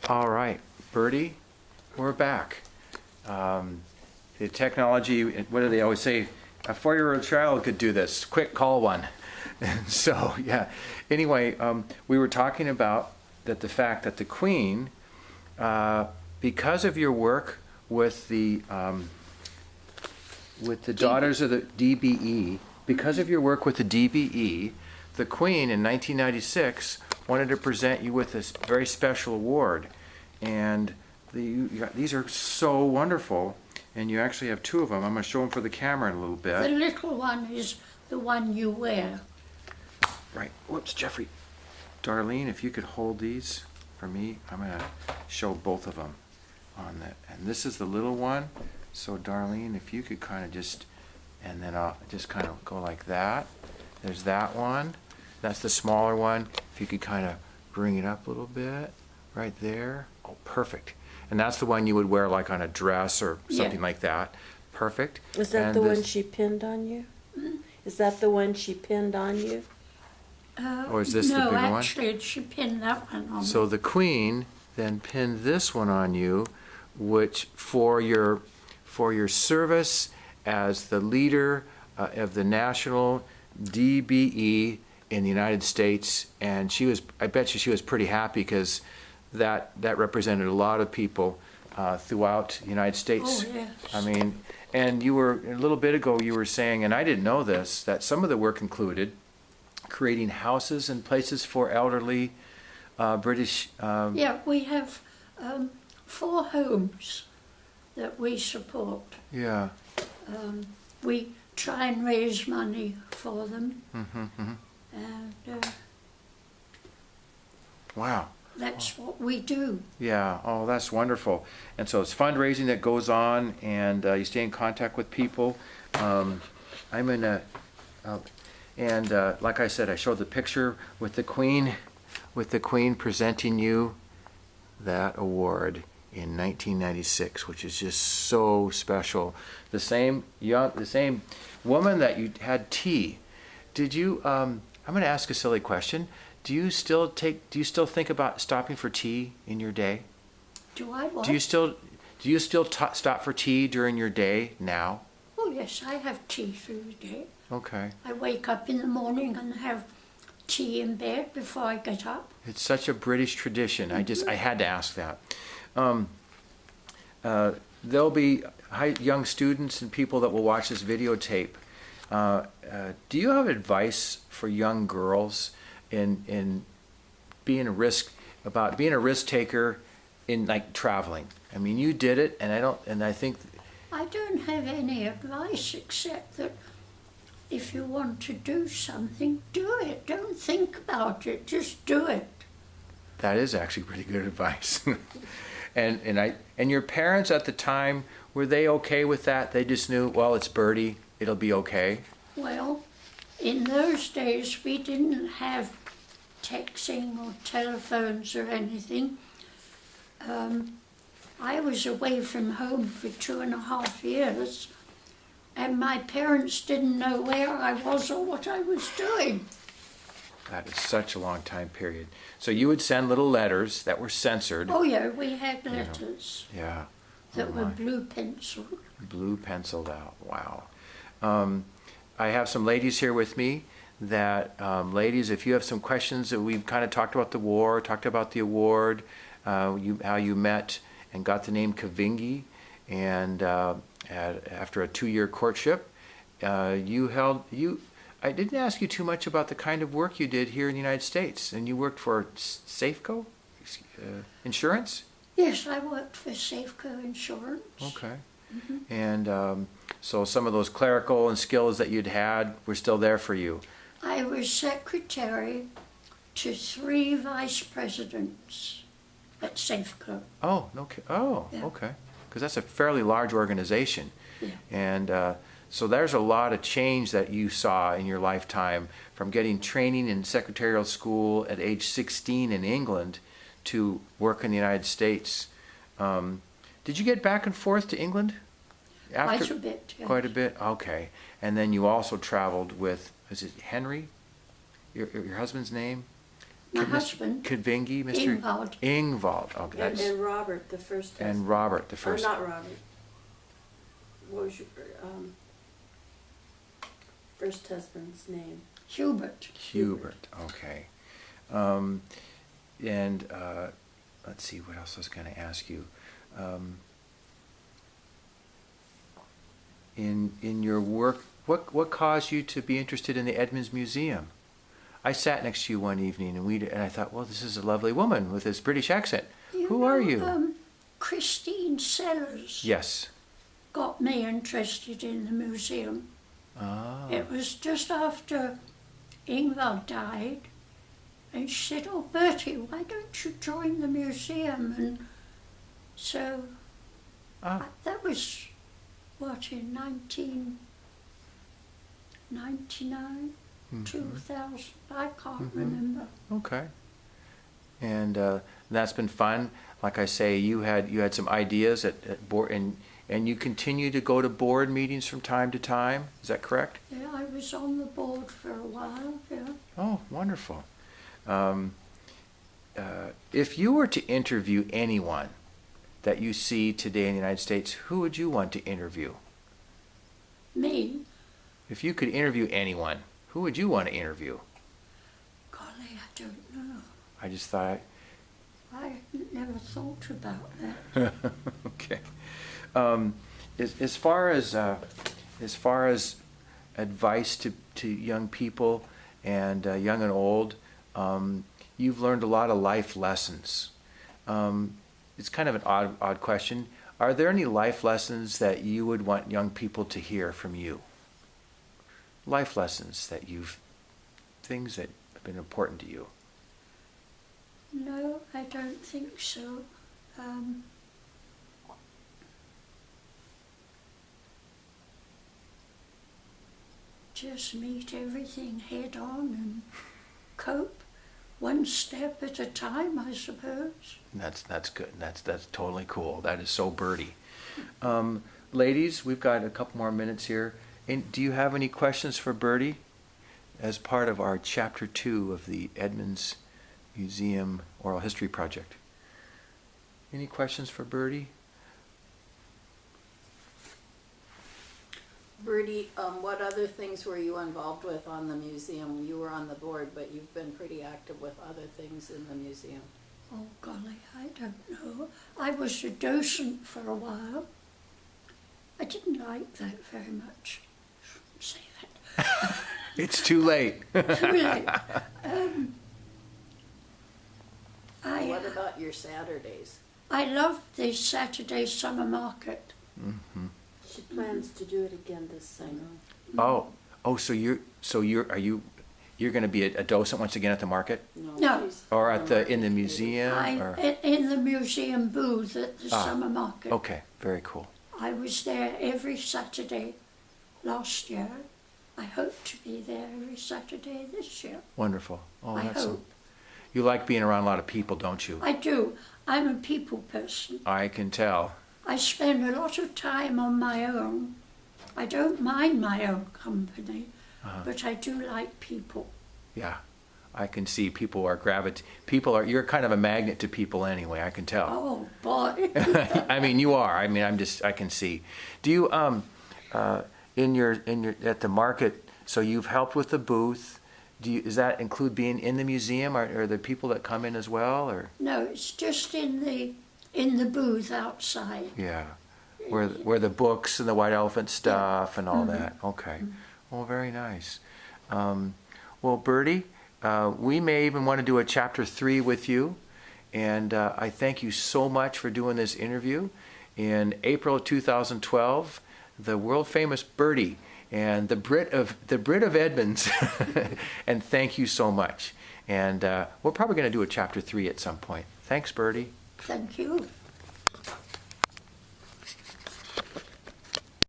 All right, Bertie, we're back. The technology, what do they always say? A 4-year-old child could do this. Quick, call one. And so, yeah. Anyway, we were talking about the fact that the Queen, because of your work with the Daughters of the DBE, because of your work with the DBE, the Queen in 1996 wanted to present you with this very special award. And these are so wonderful. And you actually have two of them. I'm going to show them for the camera in a little bit. The little one is the one you wear. Right. Whoops, Jeffrey. Darlene, if you could hold these for me, I'm going to show both of them on that. And this is the little one. So Darlene, if you could kind of just, and then I'll just kind of go like that. There's that one. That's the smaller one. If you could kind of bring it up a little bit, right there. Oh, perfect. And that's the one you would wear like on a dress or something like that. Perfect. Is that and the one she pinned on you? Hmm? Is that the one she pinned on you? Or is this the bigger one? No, actually, she pinned that one on So me. the Queen then pinned this one on you, which for your service as the leader of the national DBE in the United States. And I bet you she was pretty happy because that represented a lot of people throughout the United States. Oh, yes. I mean, and you were, a little bit ago, you were saying, and I didn't know this, that some of the work included creating houses and places for elderly British... Yeah, we have 4 homes that we support. Yeah. We try and raise money for them. Mm-hmm. And Wow. that's what we do. Yeah, oh, that's wonderful. And so it's fundraising that goes on, and you stay in contact with people. I'm in a, and like I said, I showed the picture with the Queen presenting you that award in 1996, which is just so special. The same woman that you had tea. Did you? I'm going to ask a silly question. Do you still think about stopping for tea in your day? Do I what? Do you still stop for tea during your day now? Oh, yes, I have tea through the day. Okay. I wake up in the morning and have tea in bed before I get up. It's such a British tradition. Mm-hmm. I had to ask that. There'll be young students and people that will watch this videotape. Do you have advice for young girls in being a risk taker in like traveling? I mean, you did it, and I think I don't have any advice except that if you want to do something, do it. Don't think about it, just do it. that is actually pretty good advice. And your parents at the time, were they okay with that? They just knew, well, it's Bertie, it'll be okay. Well, in those days we didn't have texting or telephones or anything. I was away from home for 2.5 years, and my parents didn't know where I was or what I was doing. That is such a long time period. So you would send little letters that were censored. Oh yeah, we had letters Yeah. that Oh, were my. blue penciled. Blue penciled out. Wow. I have some ladies here with me that, ladies, if you have some questions that we've kind of talked about the war, talked about the award, how you met and got the name Kvinge, and after a 2-year courtship, I didn't ask you too much about the kind of work you did here in the United States, and you worked for Safeco Insurance? Yes, I worked for Safeco Insurance. Okay. Mm-hmm. And so some of those clerical and skills that you'd had were still there for you. I was secretary to 3 vice presidents at Safeco. Oh, okay. Oh, Yeah. okay. Because that's a fairly large organization. Yeah. And so there's a lot of change that you saw in your lifetime, from getting training in secretarial school at age 16 in England to work in the United States. Did you get back and forth to England? Quite a bit, yes. Quite a bit? Okay. And then you also traveled with, is it Henry? Your husband's name? My husband, Kvinge, Mr. Ingvard. Ingvard. Okay. And Robert, the first husband. And Robert, the first. Not Robert. What was your first husband's name? Hubert. Hubert. Okay. And let's see, what else I was going to ask you. In your work, what caused you to be interested in the Edmonds Museum? I sat next to you one evening, and I thought, well, this is a lovely woman with this British accent. Who are you? Christine Sellers. Yes. Got me interested in the museum. Ah. It was just after Ingvard died, and she said, "Oh, Bertie, why don't you join the museum?" And so that was, what, in 1999, 2000, I can't remember. Okay. And that's been fun. Like I say, you had some ideas at board, and you continue to go to board meetings from time to time. Is that correct? Yeah, I was on the board for a while, yeah. Oh, wonderful. If you were to interview anyone that you see today in the United States, who would you want to interview? Me? If you could interview anyone, who would you want to interview? Golly, I don't know. I just thought I never thought about that. okay. As far as advice to young people and young and old, you've learned a lot of life lessons. It's kind of an odd question. Are there any life lessons that you would want young people to hear from you? Life lessons things that have been important to you. No, I don't think so. Just meet everything head on and cope one step at a time, I suppose. That's good. That's totally cool. That is so Bertie. Ladies, we've got a couple more minutes here. And do you have any questions for Bertie as part of our Chapter 2 of the Edmonds Museum Oral History Project? Any questions for Bertie? Bertie, what other things were you involved with on the museum? You were on the board, but you've been pretty active with other things in the museum. Oh, golly, I don't know. I was a docent for a while. I didn't like that very much. Shouldn't say that. It's too late. Too late. What about your Saturdays? I loved the Saturday Summer Market. Mm-hmm. She plans to do it again this summer. So you're going to be a docent once again at the market, No. she's or on at the in the market museum, or? In the museum booth at the Summer Market. Okay, very cool. I was there every Saturday last year. I hope to be there every Saturday this year. Wonderful. Oh, I that's hope. You like being around a lot of people, don't you? I do. I'm a people person. I can tell. I spend a lot of time on my own. I don't mind my own company, but I do like people. Yeah, I can see people are you're kind of a magnet to people anyway, I can tell. Oh, boy. I mean, you are. I mean, I can see. Do you, at the market, so you've helped with the booth. Does that include being in the museum, or are there people that come in as well, or? No, it's just in the booth outside. Yeah, where the books and the white elephant stuff and all that. Okay, well, very nice. Well, Bertie, we may even want to do a Chapter 3 with you, and I thank you so much for doing this interview. In April of 2012, the world famous Bertie and the Brit of Edmonds, and thank you so much. And we're probably going to do a Chapter 3 at some point. Thanks, Bertie. Thank you.